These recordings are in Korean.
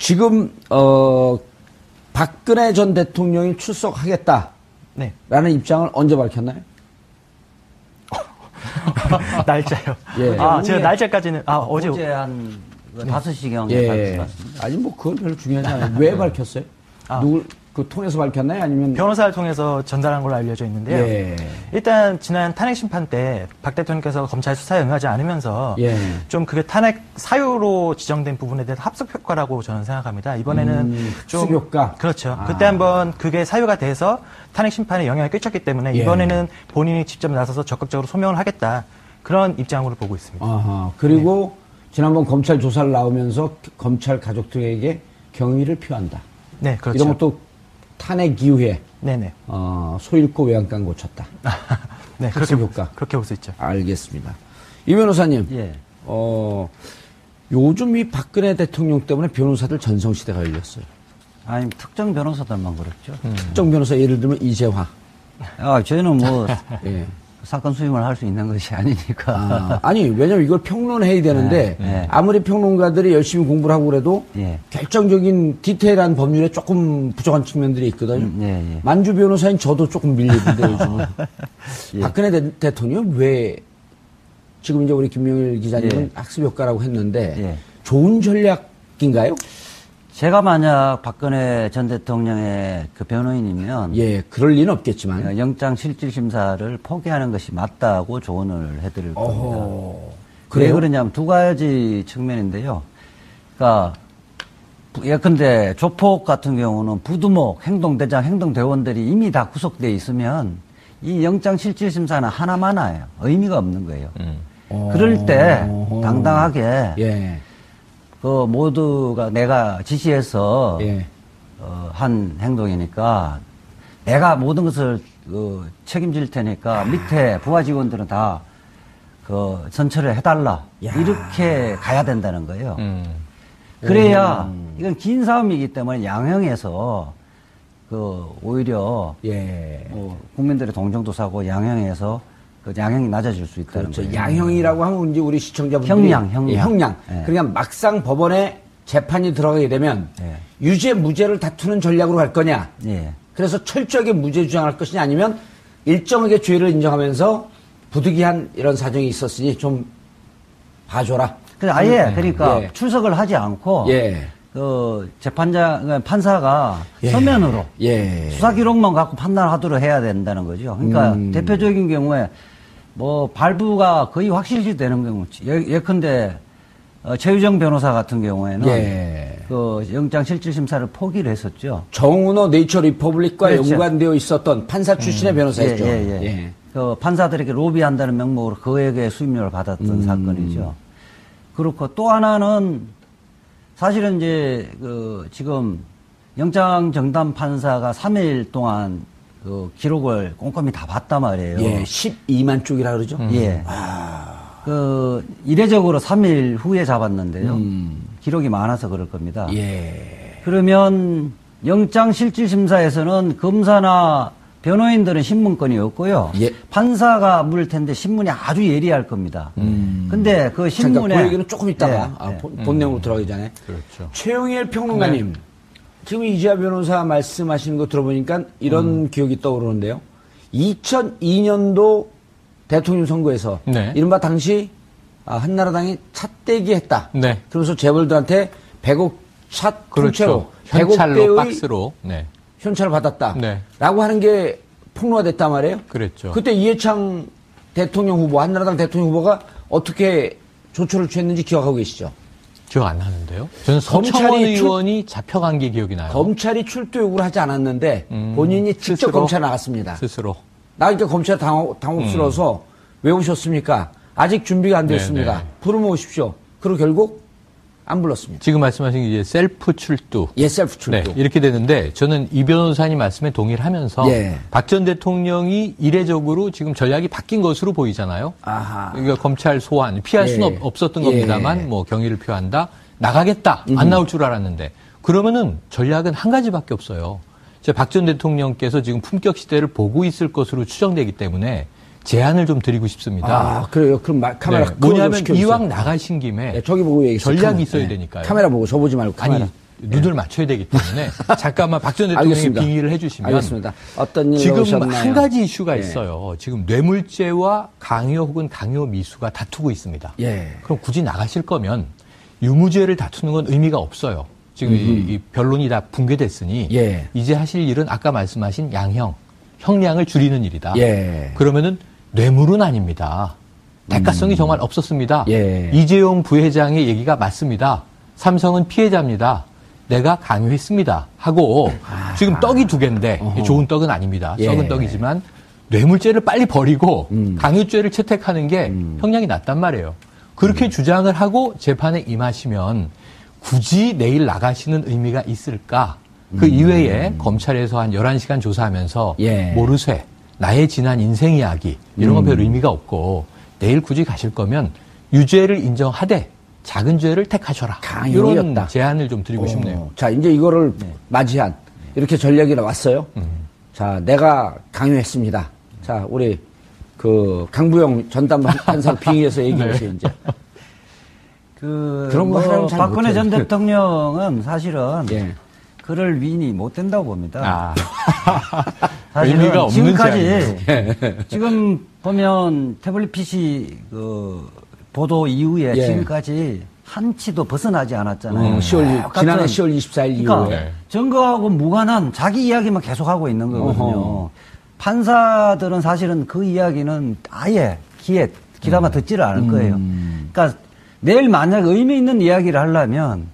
지금 박근혜 전 대통령이 출석하겠다라는 네. 입장을 언제 밝혔나요? 날짜요. 예. 제가 날짜까지는 어제 한 5시경에 예. 밝혔습니다. 아니 뭐 그건 별로 중요하지 않아요. 왜 밝혔어요? 누굴 통해서 밝혔나요? 아니면 변호사를 통해서 전달한 걸로 알려져 있는데요. 예. 일단 지난 탄핵 심판 때 박 대통령께서 검찰 수사에 응하지 않으면서 예. 좀 그게 탄핵 사유로 지정된 부분에 대해서 합석 효과라고 저는 생각합니다. 이번에는 좀 합석 효과? 그렇죠. 그때 한번 그게 사유가 돼서 탄핵 심판에 영향을 끼쳤기 때문에 예. 이번에는 본인이 직접 나서서 적극적으로 소명을 하겠다. 그런 입장으로 보고 있습니다. 아하. 그리고 지난번 검찰 조사를 나오면서 검찰 가족들에게 경의를 표한다. 네, 그렇죠. 이런 것도 탄핵 이후에 네네. 소잃고 외양간 고쳤다. 네, 학습 효과. 그렇게 볼 수 있죠. 알겠습니다. 이 변호사님, 예. 요즘 이 박근혜 대통령 때문에 변호사들 전성시대가 열렸어요. 아니, 특정 변호사들만 그렇죠. 특정 변호사 예를 들면 이재화. 저희는 뭐, 예. 사건 수임을 할 수 있는 것이 아니니까. 아니, 왜냐면 이걸 평론해야 되는데, 네. 아무리 평론가들이 열심히 공부를 하고 그래도, 예. 결정적인 디테일한 법률에 조금 부족한 측면들이 있거든요. 예. 만주 변호사인 저도 조금 밀리는데, 요즘은. 예. 박근혜 대통령이 왜, 지금 이제 우리 김명일 기자님은 예. 학습 효과라고 했는데, 예. 좋은 전략인가요? 제가 만약 박근혜 전 대통령의 그 변호인이면 예, 그럴 리는 없겠지만. 영장실질심사를 포기하는 것이 맞다고 조언을 해드릴 겁니다. 왜 그래요? 그러냐면 두 가지 측면인데요. 그러니까 예컨대 조폭 같은 경우는 부두목, 행동대장, 행동대원들이 이미 다 구속돼 있으면 이 영장실질심사는 하나만아예요. 의미가 없는 거예요. 그럴 때 당당하게 예. 그 모두가 내가 지시해서 예. 한 행동이니까 내가 모든 것을 책임질 테니까 밑에 부하 직원들은 다 선처를 해달라. 야. 이렇게 가야 된다는 거예요. 그래야 이건 긴 싸움이기 때문에 양형에서 오히려 예. 국민들의 동정도 사고 양형에서 양형이 낮아질 수 있다는 그렇죠. 거예요. 양형이라고 하면 이제 우리 시청자분들이 형량. 예, 형량. 예. 그러니까 막상 법원에 재판이 들어가게 되면 예. 유죄 무죄를 다투는 전략으로 갈 거냐. 예. 그래서 철저하게 무죄 주장할 것이냐 아니면 일정하게 죄를 인정하면서 부득이한 이런 사정이 있었으니 좀 봐줘라. 그래서 아예 그러니까 예. 출석을 하지 않고 예. 판사가 예. 서면으로 예. 수사 기록만 갖고 판단하도록 해야 된다는 거죠. 그러니까 대표적인 경우에 뭐 발부가 거의 확실시 되는 경우 예컨대 최유정 변호사 같은 경우에는 예. 영장실질심사를 포기를 했었죠. 정은호 네이처 리퍼블릭과 그렇죠. 연관되어 있었던 판사 출신의 변호사였죠. 예. 판사들에게 로비한다는 명목으로 그에게 수임료를 받았던 사건이죠. 그렇고 또 하나는 사실은 이제 지금 영장 정담 판사가 3일 동안 기록을 꼼꼼히 다 봤단 말이에요. 예, 12만 쪽이라 그러죠. 예. 이례적으로 3일 후에 잡았는데요. 기록이 많아서 그럴 겁니다. 예. 그러면 영장실질심사에서는 검사나 변호인들은 신문권이 없고요. 예. 판사가 물 텐데 신문이 아주 예리할 겁니다. 근데 그 신문에 그러니까 그 얘기는 조금 있다가 예. 본 내용으로 들어가기 전에 그렇죠. 최영일 평론가님 지금 이재화 변호사 말씀하시는 거 들어보니까 이런 기억이 떠오르는데요. 2002년도 대통령 선거에서 네. 이른바 당시 한나라당이 찻대기 했다. 네. 그러면서 재벌들한테 100억 차 통째로 그렇죠. 현찰로 100억대의 박스로. 네. 현찰을 받았다. 네. 라고 하는 게 폭로가 됐단 말이에요. 그랬죠. 그때 이해창 대통령 후보, 한나라당 대통령 후보가 어떻게 조처를 취했는지 기억하고 계시죠? 기억 안 나는데요. 저는 검찰이 서청원 의원이 잡혀간 게 기억이 나요. 검찰이 출두 요구를 하지 않았는데 본인이 직접 스스로? 검찰에 나갔습니다. 스스로. 나니까 검찰 당혹스러워서 왜 오셨습니까? 아직 준비가 안 됐습니다. 네네. 부르면 오십시오. 그리고 결국 안 불렀습니다. 지금 말씀하신 게 이제 셀프 출두. 예, 셀프 출두. 네, 이렇게 되는데 저는 이 변호사님 말씀에 동의를 하면서 예. 박 전 대통령이 이례적으로 지금 전략이 바뀐 것으로 보이잖아요. 아하. 그러니까 검찰 소환 피할 예. 수는 없었던 예. 겁니다만 뭐 경의를 표한다. 나가겠다. 안 나올 줄 알았는데 그러면은 전략은 한 가지밖에 없어요. 박 전 대통령께서 지금 품격 시대를 보고 있을 것으로 추정되기 때문에 제안을 좀 드리고 싶습니다. 아, 그래요. 그럼 카메라 네, 뭐냐면 시켜주세요. 이왕 나가신 김에 네, 저기 보고 얘기해요. 전략이 있어야 되니까요. 카메라 보고 저 보지 말고 카메라. 아니 눈을 맞춰야 되기 때문에 잠깐만 박 전 대통령이 알겠습니다. 빙의를 해주시면 알겠습니다. 어떤 일로 지금 오셨나요? 한 가지 이슈가 예. 있어요. 지금 뇌물죄와 강요 혹은 강요 미수가 다투고 있습니다. 예. 그럼 굳이 나가실 거면 유무죄를 다투는 건 의미가 없어요. 지금 이 변론이 다 붕괴됐으니 예. 이제 하실 일은 아까 말씀하신 양형, 형량을 줄이는 일이다. 예. 그러면은 뇌물은 아닙니다. 대가성이 정말 없었습니다. 예. 이재용 부회장의 얘기가 맞습니다. 삼성은 피해자입니다. 내가 강요했습니다. 하고 지금 떡이 두 개인데 좋은 떡은 아닙니다. 예. 썩은 떡이지만 뇌물죄를 빨리 버리고 강요죄를 채택하는 게 형량이 낮단 말이에요. 그렇게 주장을 하고 재판에 임하시면 굳이 내일 나가시는 의미가 있을까? 그 이외에 검찰에서 한 11시간 조사하면서 예. 모르쇠, 나의 지난 인생 이야기 이런 건 별 의미가 없고 내일 굳이 가실 거면 유죄를 인정하되 작은 죄를 택하셔라. 강요였다. 이런 제안을 좀 드리고 싶네요. 자, 이제 이거를 맞이한 이렇게 전략이 나왔어요. 자, 내가 강요했습니다. 자, 우리 그 강부영 전담 판사 빙의해서 얘기해주세요. 이제. 그런 거 하려면 잘 박근혜 전 못해요. 대통령은 사실은 예. 그럴 위인이 못 된다고 봅니다. 사실은 의미가 없는 지금까지 지금 보면 태블릿 PC 그 보도 이후에 예. 지금까지 한치도 벗어나지 않았잖아요. 지난해 똑같은 10월 24일 그러니까 이후에. 증거하고 무관한 자기 이야기만 계속하고 있는 거거든요. 판사들은 사실은 그 이야기는 아예 귀담아 듣지를 않을 거예요. 그러니까 내일 만약 의미 있는 이야기를 하려면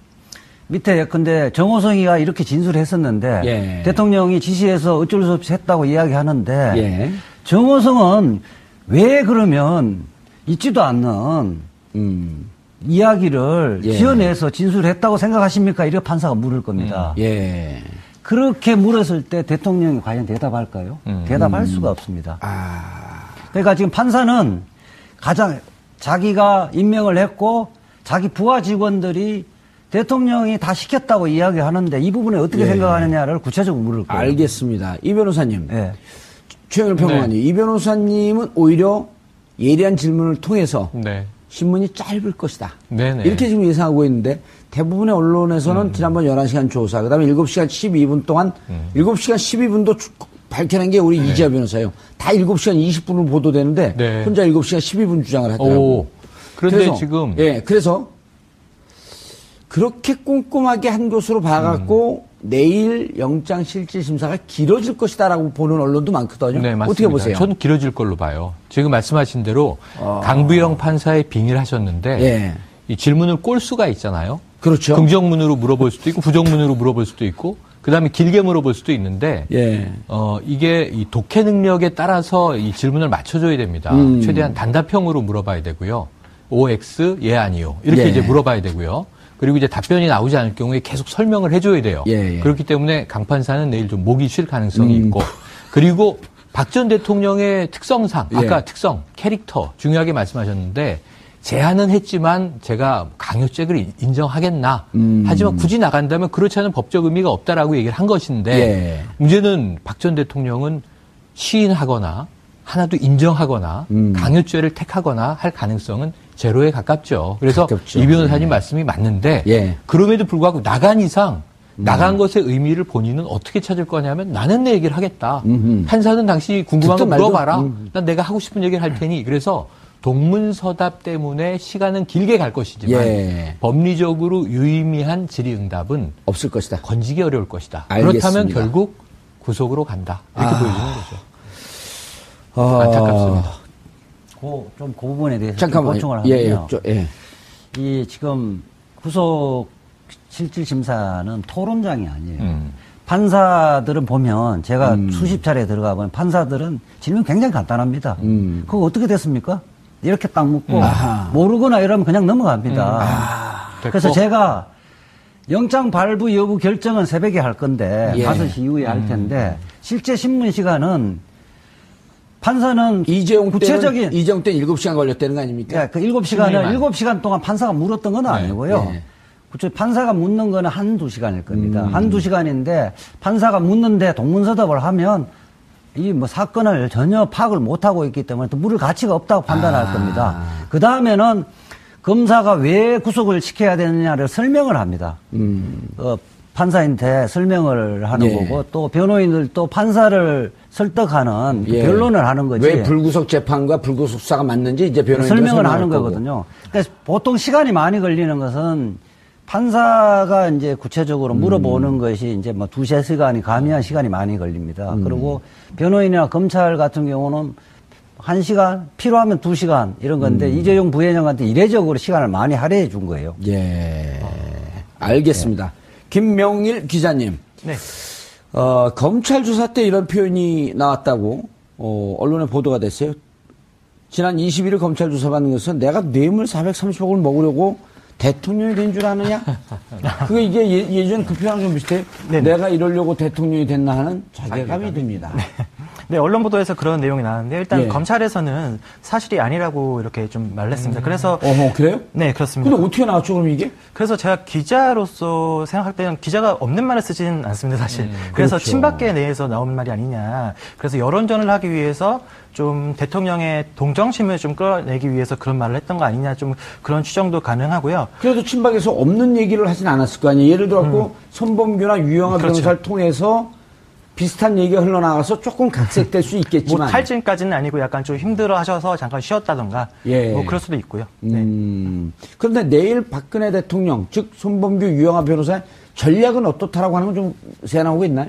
밑에 예컨대 정호성이가 이렇게 진술했었는데 예. 대통령이 지시해서 어쩔 수 없이 했다고 이야기하는데 예. 정호성은 왜 그러면 있지도 않는 이야기를 예. 지어내서 진술했다고 생각하십니까? 이렇게 판사가 물을 겁니다. 예. 그렇게 물었을 때 대통령이 과연 대답할까요? 대답할 수가 없습니다. 그러니까 지금 판사는 가장 자기가 임명을 했고 자기 부하 직원들이 대통령이 다 시켰다고 이야기하는데 이 부분에 어떻게 예. 생각하느냐를 구체적으로 물을 거예요. 알겠습니다. 이 변호사님. 예. 최영일 평론가님. 이 변호사님은 오히려 예리한 질문을 통해서 네. 신문이 짧을 것이다. 네네. 이렇게 지금 예상하고 있는데 대부분의 언론에서는 지난번 11시간 조사, 그 다음에 7시간 12분 동안 7시간 12분도 밝혀낸 게 우리 이지아 변호사예요. 다 7시간 20분으로 보도되는데 네. 혼자 7시간 12분 주장을 하더라고요. 오. 그런데 그래서, 지금 예, 그래서 그렇게 꼼꼼하게 한 것으로 봐갖고 내일 영장실질심사가 길어질 것이다라고 보는 언론도 많거든요. 네, 맞습니다. 어떻게 보세요? 저는 길어질 걸로 봐요. 지금 말씀하신 대로 강부영 판사의 빙의를 하셨는데 예. 이 질문을 꼴 수가 있잖아요. 그렇죠. 긍정문으로 물어볼 수도 있고 부정문으로 물어볼 수도 있고 그다음에 길게 물어볼 수도 있는데 예. 이게 이 독해 능력에 따라서 이 질문을 맞춰줘야 됩니다. 최대한 단답형으로 물어봐야 되고요. OX 예 아니요 이렇게 예. 이제 물어봐야 되고요. 그리고 이제 답변이 나오지 않을 경우에 계속 설명을 해줘야 돼요. 예, 예. 그렇기 때문에 강 판사는 내일 좀 목이 쉴 가능성이 있고 그리고 박 전 대통령의 특성상 아까 예. 특성 캐릭터 중요하게 말씀하셨는데 제안은 했지만 제가 강요죄를 인정하겠나. 하지만 굳이 나간다면 그렇지 않은 법적 의미가 없다라고 얘기를 한 것인데 예. 문제는 박 전 대통령은 시인하거나 하나도 인정하거나 강요죄를 택하거나 할 가능성은 제로에 가깝죠. 그래서 가깝죠. 이 변호사님 말씀이 맞는데 예. 그럼에도 불구하고 나간 이상 나간 것의 의미를 본인은 어떻게 찾을 거냐면 나는 내 얘기를 하겠다. 판사는 당신이 궁금한 거 듣든 말든. 물어봐라. 난 내가 하고 싶은 얘기를 할 테니. 그래서 동문서답 때문에 시간은 길게 갈 것이지만 예. 법리적으로 유의미한 질의응답은 없을 것이다. 건지기 어려울 것이다. 알겠습니다. 그렇다면 결국 구속으로 간다. 이렇게 보여지는 거죠. 어, 안타깝습니다. 그 부분에 대해서 좀 잠깐만요. 보충을 예, 하면요. 예. 이 지금 구속 실질 심사는 토론장이 아니에요. 판사들은 보면 제가 수십 차례 들어가 보면 판사들은 질문 굉장히 간단합니다. 그거 어떻게 됐습니까? 이렇게 딱 묻고 모르거나 이러면 그냥 넘어갑니다. 그래서 제가 영장 발부 여부 결정은 새벽에 할 건데 예. 5시 이후에 할 텐데 실제 신문 시간은 판사는 이재용 구체적인 때는 7시간 걸렸다는 거 아닙니까? 그 7시간을 7시간 동안 판사가 물었던 건 아니고요. 네. 그쵸. 판사가 묻는 거는 한두 시간일 겁니다. 한두 시간인데 판사가 묻는데 동문서답을 하면 이 뭐 사건을 전혀 파악을 못하고 있기 때문에 또 물을 가치가 없다고 판단할 겁니다. 그 다음에는 검사가 왜 구속을 시켜야 되느냐를 설명을 합니다. 판사한테 설명을 하는 예. 거고 또 변호인들도 판사를 설득하는 그 예. 변론을 하는 거지. 왜 불구속 재판과 불구속 수사가 맞는지 이제 변호인들 설명을 하는 거고. 거거든요. 그러니까 보통 시간이 많이 걸리는 것은 판사가 이제 구체적으로 물어보는 것이 이제 뭐 2-3시간이 가미한 시간이 많이 걸립니다. 그리고 변호인이나 검찰 같은 경우는 1시간, 필요하면 2시간 이런 건데 이재용 부회장한테 이례적으로 시간을 많이 할애해 준 거예요. 예. 알겠습니다. 김명일 기자님. 네. 검찰 조사 때 이런 표현이 나왔다고, 언론에 보도가 됐어요. 지난 21일 검찰 조사받는 것은 내가 뇌물 430억을 먹으려고 대통령이 된 줄 아느냐? 그게 이게 예전 그 표현랑 좀 비슷해요. 네네. 내가 이러려고 대통령이 됐나 하는 자괴감이 듭니다. 네, 언론 보도에서 그런 내용이 나왔는데 일단 예. 검찰에서는 사실이 아니라고 이렇게 좀 말했습니다. 그래서 그래요? 네, 그렇습니다. 근데 어떻게 나왔죠, 그럼 이게? 그래서 제가 기자로서 생각할 때는 기자가 없는 말을 쓰지는 않습니다, 사실. 그래서 그렇죠. 친박계 내에서 나온 말이 아니냐. 그래서 여론전을 하기 위해서 좀 대통령의 동정심을 좀 끌어내기 위해서 그런 말을 했던 거 아니냐. 좀 그런 추정도 가능하고요. 그래도 친박에서 없는 얘기를 하진 않았을 거 아니에요. 예를 들어서 손범규나 유영아 그렇죠. 변호사를 통해서 비슷한 얘기가 흘러나가서 조금 각색될 수 있겠지만. 뭐 탈진까지는 아니고 약간 좀 힘들어 하셔서 잠깐 쉬었다던가. 예. 뭐 그럴 수도 있고요. 네. 그런데 내일 박근혜 대통령, 즉 손범규 유영아 변호사의 전략은 어떻다라고 하는 건 좀 세안하고 있나요?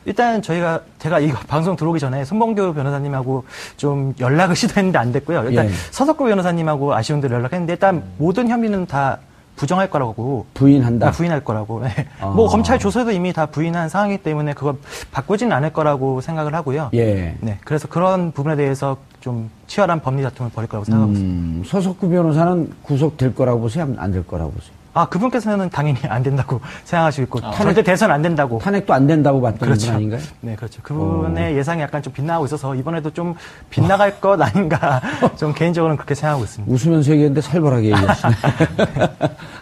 일단 제가 이 방송 들어오기 전에 손범규 변호사님하고 좀 연락을 시도했는데 안 됐고요. 일단 예. 서석구 변호사님하고 아쉬운 대로 연락했는데 일단 모든 혐의는 다 부정할 거라고. 부인한다. 부인할 거라고. 네. 뭐 검찰 조서도 이미 다 부인한 상황이기 때문에 그거 바꾸지는 않을 거라고 생각을 하고요. 예. 네. 그래서 그런 부분에 대해서 좀 치열한 법리 다툼을 벌일 거라고 생각하고 있습니다. 서석구 변호사는 구속될 거라고 보세요? 안 될 거라고 보세요? 그분께서는 당연히 안 된다고 생각하시고 있고 절대 대선 안 된다고. 탄핵도 안 된다고 봤던 분 그렇죠. 아닌가요? 네, 그렇죠. 그분의 예상이 약간 좀 빗나가고 있어서 이번에도 좀 빗나갈 것 아닌가 좀 개인적으로는 그렇게 생각하고 있습니다. 웃으면서 얘기했는데 살벌하게 얘기하시네.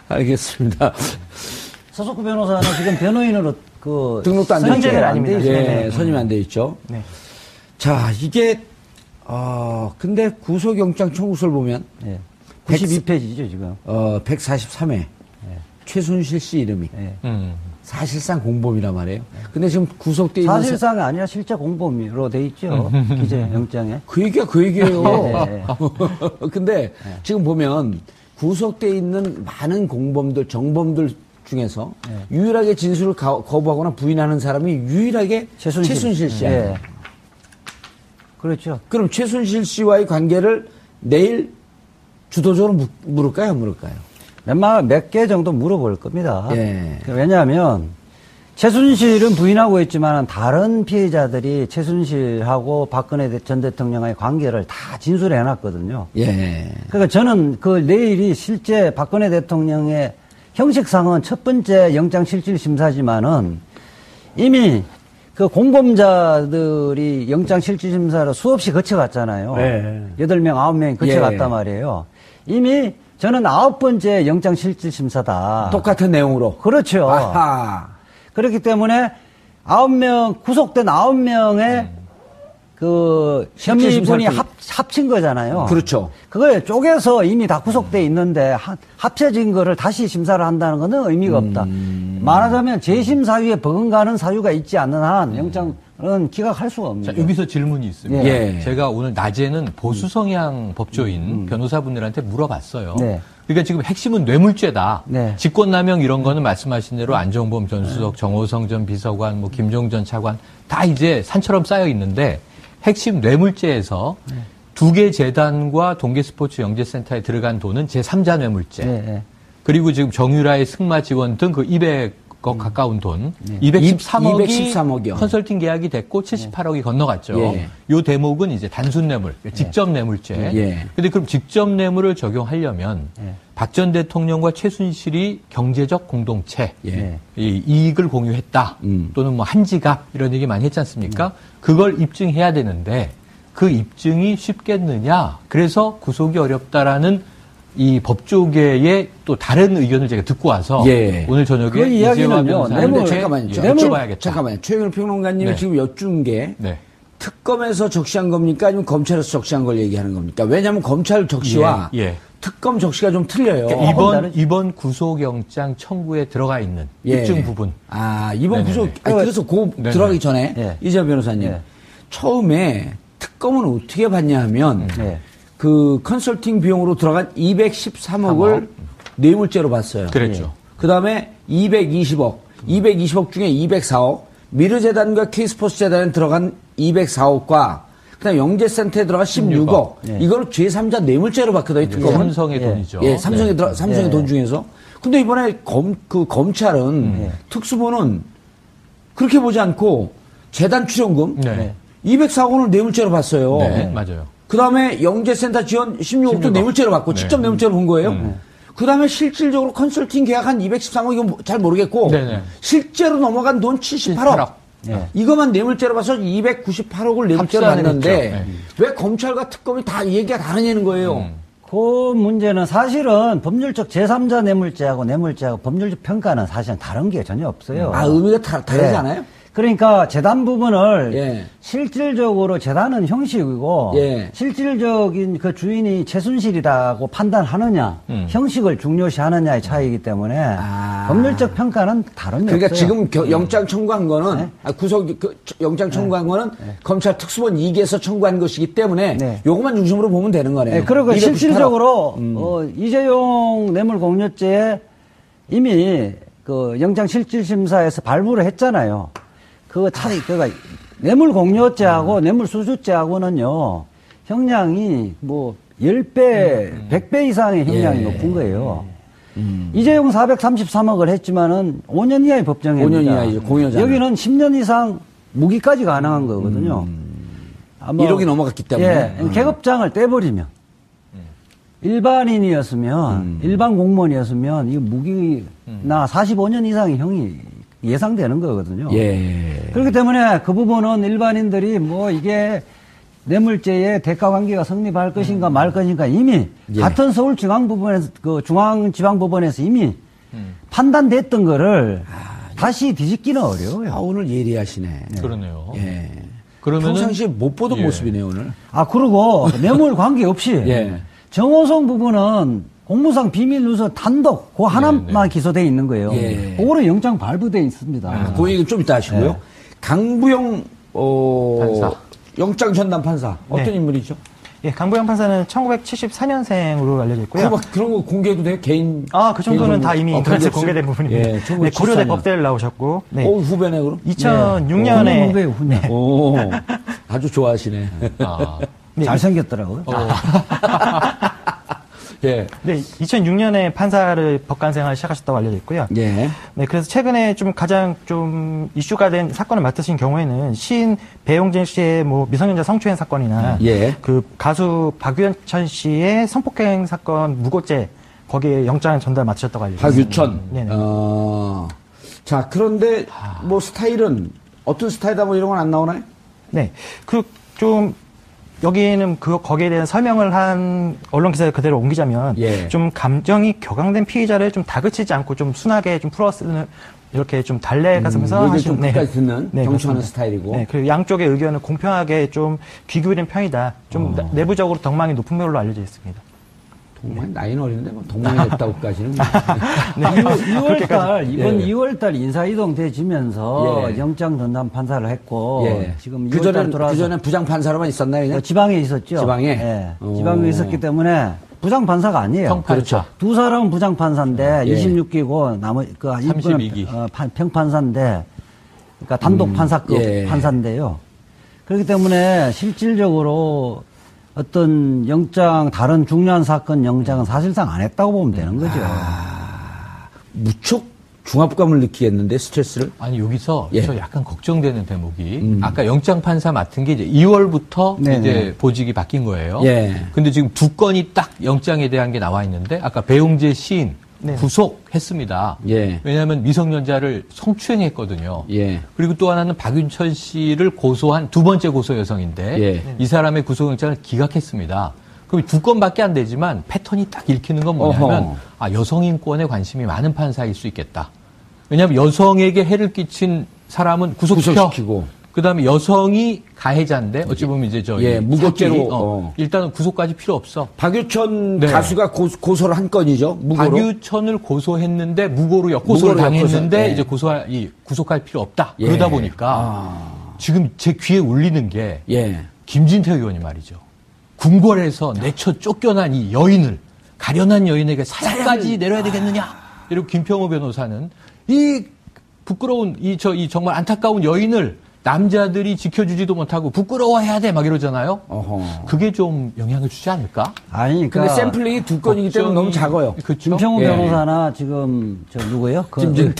알겠습니다. 서석구 변호사는 지금 변호인으로 등록도 안 돼 있죠. 선임은 아닙니다. 있어요. 예, 선임 안 돼 있죠. 네. 자, 이게, 근데 구속영장 청구서를 보면, 예. 92페이지죠, 지금. 143회. 최순실 씨 이름이. 예. 사실상 공범이란 말이에요. 근데 지금 구속돼 있는. 사실상이 아니라 실제 공범으로 돼 있죠. 기재영장에. 그 얘기가 그 얘기예요. 예. 근데 지금 보면 구속돼 있는 많은 공범들, 정범들 중에서 유일하게 진술을 거부하거나 부인하는 사람이 유일하게 최순실 씨야. 예. 그렇죠. 그럼 최순실 씨와의 관계를 내일 주도적으로 물을까요, 안 물을까요? 몇 개 정도 물어볼 겁니다. 예. 왜냐하면 최순실은 부인하고 있지만 다른 피해자들이 최순실하고 박근혜 전 대통령의 관계를 다 진술해 놨거든요. 예. 그러니까 저는 그 내일이 실제 박근혜 대통령의 형식상은 첫 번째 영장실질심사지만은 이미 그 공범자들이 영장실질심사를 수없이 거쳐갔잖아요. 네. 8명, 9명이 거쳐갔단 예. 말이에요. 이미 저는 9번째 영장실질심사다. 똑같은 내용으로. 그렇죠. 아하. 그렇기 때문에 9명, 구속된 9명의 그 혐의분이 합친 거잖아요. 그렇죠. 그거에 쪼개서 이미 다 구속돼 있는데 합쳐진 거를 다시 심사를 한다는 것은 의미가 없다. 말하자면 재심 사유에 버금가는 사유가 있지 않는 한 영장은 기각할 수가 없는 자, 거예요. 여기서 질문이 있습니다. 예. 제가 오늘 낮에는 보수 성향 법조인 변호사분들한테 물어봤어요. 네. 그러니까 지금 핵심은 뇌물죄다. 네. 직권남용 이런 거는 말씀하신 대로 안정범 전 수석, 정호성 전 비서관, 뭐 김종 전 차관 다 이제 산처럼 쌓여 있는데 핵심 뇌물죄에서 두 개 재단과 동계스포츠 영재센터에 들어간 돈은 제3자 뇌물죄. 네. 그리고 지금 정유라의 승마 지원 등 그 200억 가까운 돈, 213억이 213억이요. 컨설팅 계약이 됐고 78억이 건너갔죠. 예. 요 대목은 이제 단순 뇌물, 직접 뇌물죄. 예. 근데 그럼 직접 뇌물을 적용하려면 박 전 대통령과 최순실이 경제적 공동체, 예. 이 이익을 공유했다. 또는 뭐 한지갑 이런 얘기 많이 했지 않습니까? 그걸 입증해야 되는데 그 입증이 쉽겠느냐? 그래서 구속이 어렵다라는 이 법조계의 또 다른 의견을 제가 듣고 와서 예. 오늘 저녁에 그 이야기는요, 뇌물 잠깐만요. 여쭤봐야겠다. 잠깐만요. 최영일 평론가님이 네. 지금 여쭌 게 네. 특검에서 적시한 겁니까? 아니면 검찰에서 적시한 걸 얘기하는 겁니까? 왜냐하면 검찰 적시와 예. 특검 적시가 좀 틀려요. 그러니까 이번 구속영장 청구에 들어가 있는 입증 부분. 이번 네네네. 구속, 그래서 네네. 들어가기 전에, 예. 이재호 변호사님. 예. 처음에 특검은 어떻게 봤냐 하면, 예. 그 컨설팅 비용으로 들어간 213억을 뇌물죄로 봤어요. 그랬죠. 그 다음에 220억, 220억 중에 204억, 미르재단과 K스포츠재단에 들어간 204억과, 그 다음에 영재센터에 들어간 16억. 예. 이걸 제3자 뇌물죄로 봤거든요, 특검은. 삼성의 돈이죠. 예, 삼성의 예. 돈 중에서. 근데 이번에 검찰은 특수본은 그렇게 보지 않고 재단 출연금 네. 204억 원을 뇌물죄로 봤어요. 네, 맞아요. 그 다음에 영재센터 지원 16억도 16억. 뇌물죄로 봤고, 네. 직접 뇌물죄로 본 거예요. 그 다음에 실질적으로 컨설팅 계약한 213억, 이건 잘 모르겠고, 네네. 실제로 넘어간 돈 78억. 78억. 예. 이것만 뇌물죄로 봐서 298억을 뇌물죄로 합산을 봤는데, 했죠. 네. 왜 검찰과 특검이 다 얘기가 다르냐는 거예요. 그 문제는 사실은 법률적 제3자 뇌물죄하고 뇌물죄하고 법률적 평가는 사실은 다른 게 전혀 없어요. 의미가 다르지 예. 않아요? 그러니까 재단 부분을 예. 실질적으로 재단은 형식이고 예. 실질적인 그 주인이 최순실이라고 판단하느냐 형식을 중요시하느냐의 차이이기 때문에 법률적 평가는 다른 게 그러니까 없어요. 지금 영장 청구한 거는 영장 청구한 거는 검찰 특수본 2기에서 청구한 것이기 때문에 네. 요것만 중심으로 보면 되는 거네요. 네, 그리고 298억. 실질적으로 이재용 뇌물공여죄에 이미 그 영장실질심사에서 발부를 했잖아요. 그거 차이, 그러니까 뇌물공여죄하고 뇌물수수죄하고는요, 형량이 뭐 10배, 100배 이상의 형량이 높은 거예요. 이재용 433억을 했지만은 5년 이하의 법정입니다. 5년 이하이죠, 공여자는. 여기는 10년 이상 무기까지 가능한 거거든요. 아마 1억이 넘어갔기 때문에. 예, 계급장을 떼버리면 일반인이었으면 일반 공무원이었으면 이 무기나 45년 이상의 형이 예상되는 거거든요. 예. 그렇기 때문에 그 부분은 일반인들이 뭐 이게 뇌물죄의 대가 관계가 성립할 것인가 말 것인가 이미 예. 같은 서울중앙법원에서 그 중앙지방법원에서 이미 판단됐던 거를 다시 뒤집기는 어려워요. 오늘 예리하시네. 그러네요. 예. 그러면은 평상시에 못 보던 예. 모습이네요, 오늘. 그리고 뇌물 관계없이 예. 정호성 부분은 공무상 비밀 누설 단독 그 하나만 기소돼 있는 거예요. 예. 그거는 영장 발부돼 있습니다. 그 얘기 좀 이따 하시고요. 강부영, 판사. 영장 전담 판사. 어떤 네. 인물이죠? 예, 강부영 판사는 1974년생으로 알려져 있고요. 그런 거 공개해도 돼요? 개인. 그 정도는 개인 다 이미 그런 인터넷에 게 없어요? 공개된 부분입니다. 예, 네, 고려대 1974년. 법대를 나오셨고, 네. 후배네, 그럼? 2006년에 후배 후배 오, 아주 좋아하시네. 아, 잘생겼더라고요. 예. 네, 2006년에 판사를 법관 생활을 시작하셨다고 알려져 있고요. 예. 네, 그래서 최근에 좀 가장 좀 이슈가 된 사건을 맡으신 경우에는 시인 배용진 씨의 뭐 미성년자 성추행 사건이나 예. 그 가수 박유천 씨의 성폭행 사건 무고죄 거기에 영장 전달 맡으셨다고 알려져 있습니다. 박유천. 네네. 자, 그런데 뭐 스타일은 어떤 스타일이다 뭐 이런 건 안 나오나요? 네, 그 좀 여기에는 거기에 대한 설명을 한 언론 기사를 그대로 옮기자면 예. 좀 감정이 격앙된 피의자를 좀 다그치지 않고 좀 순하게 좀 풀어쓰는 이렇게 좀 달래가면서 얘기를 하신 좀 끝까지 듣는 경청하는 그렇습니다. 스타일이고. 네, 그리고 양쪽의 의견을 공평하게 좀 귀 기울인 편이다. 좀 내부적으로 덕망이 높은 걸로 알려져 있습니다. 동망 나이는 어린데 뭐 동망이 됐다고까지는. 2월달 이번 예. 2월달 인사이동 돼지면서 예. 영장 전담 판사를 했고 예. 지금 그 2월달 전에 돌아와서 부장 판사로만 있었나요? 그냥? 지방에 있었죠. 지방에? 예. 오. 지방에 있었기 때문에 부장 판사가 아니에요. 평판사. 그렇죠. 두 사람은 부장 판사인데 예. 26기고 나머지 그 32기. 평판사인데 그러니까 단독 판사급 예. 판사인데요. 그렇기 때문에 실질적으로 어떤 영장 다른 중요한 사건 영장은 사실상 안 했다고 보면 되는 거죠. 무척 중압감을 느끼겠는데 스트레스를. 아니 여기서 예. 저 약간 걱정되는 대목이 아까 영장 판사 맡은 게 이제 2월부터 네네. 이제 보직이 바뀐 거예요. 예. 근데 지금 두 건이 딱 영장에 대한 게 나와 있는데 아까 배용재 시인 네. 구속했습니다. 예. 왜냐하면 미성년자를 성추행했거든요. 예. 그리고 또 하나는 박윤천 씨를 고소한 두 번째 고소 여성인데 예. 이 사람의 구속영장을 기각했습니다. 그럼 두 건밖에 안 되지만 패턴이 딱 읽히는 건 뭐냐면 어허. 여성 인권에 관심이 많은 판사일 수 있겠다. 왜냐하면 여성에게 해를 끼친 사람은 구속시켜. 구속시키고. 그다음에 여성이 가해자인데 어찌 보면 이제 무고죄로 사기, 일단은 구속까지 필요 없어. 박유천 네. 가수가 고소를 한 건이죠. 무고로. 박유천을 고소했는데 무고로 역고소를 당했는데 네. 이제 구속할 필요 없다. 그러다 보니까 지금 제 귀에 울리는 게 김진태 의원이 말이죠. 궁궐에서 내쳐 쫓겨난 이 여인을 가련한 여인에게 사형까지 내려야 되겠느냐. 그리고 김평호 변호사는 이 부끄러운 이 정말 안타까운 여인을 남자들이 지켜주지도 못하고 부끄러워해야 돼 막 이러잖아요. 그게 좀 영향을 주지 않을까? 아니, 근데 샘플링이 두 건이기 때문에 너무 작아요. 그렇죠? 김평호 변호사나 지금 누구예요?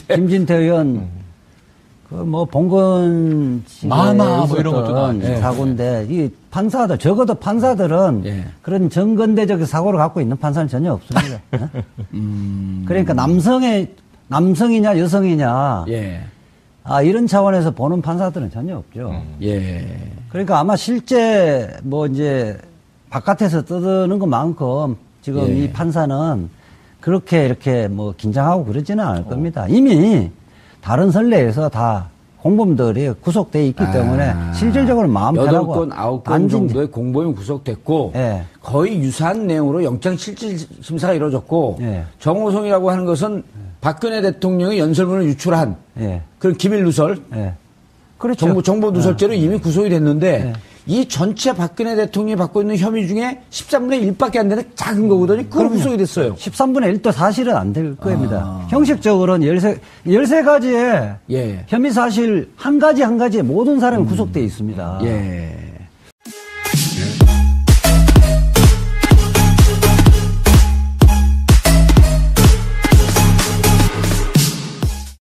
김진태 의원 봉건 마마 뭐 이런 것도 나왔던 사고인데 이 판사들 적어도 판사들은 그런 정근대적 사고를 갖고 있는 판사는 전혀 없습니다. 그러니까 남성이냐 여성이냐 이런 차원에서 보는 판사들은 전혀 없죠. 그러니까 아마 실제 이제 바깥에서 떠드는 것만큼 지금 이 판사는 그렇게 이렇게 긴장하고 그러지는 않을 겁니다. 이미 다른 선례에서 다 공범들이 구속돼 있기 때문에 실질적으로 마음 편하고 8건, 9건 정도의 공범이 구속됐고 거의 유사한 내용으로 영장실질심사가 이루어졌고 정호성이라고 하는 것은 박근혜 대통령이 연설문을 유출한 그런 기밀 누설, 그렇죠. 정보 누설죄로 이미 구속이 됐는데 이 전체 박근혜 대통령이 받고 있는 혐의 중에 13분의 1밖에 안 되는 작은 거거든요. 그걸 구속이 됐어요. 13분의 1도 사실은 안 될 겁니다. 형식적으로는 13가지의 혐의 사실 한 가지에 모든 사람이 구속돼 있습니다.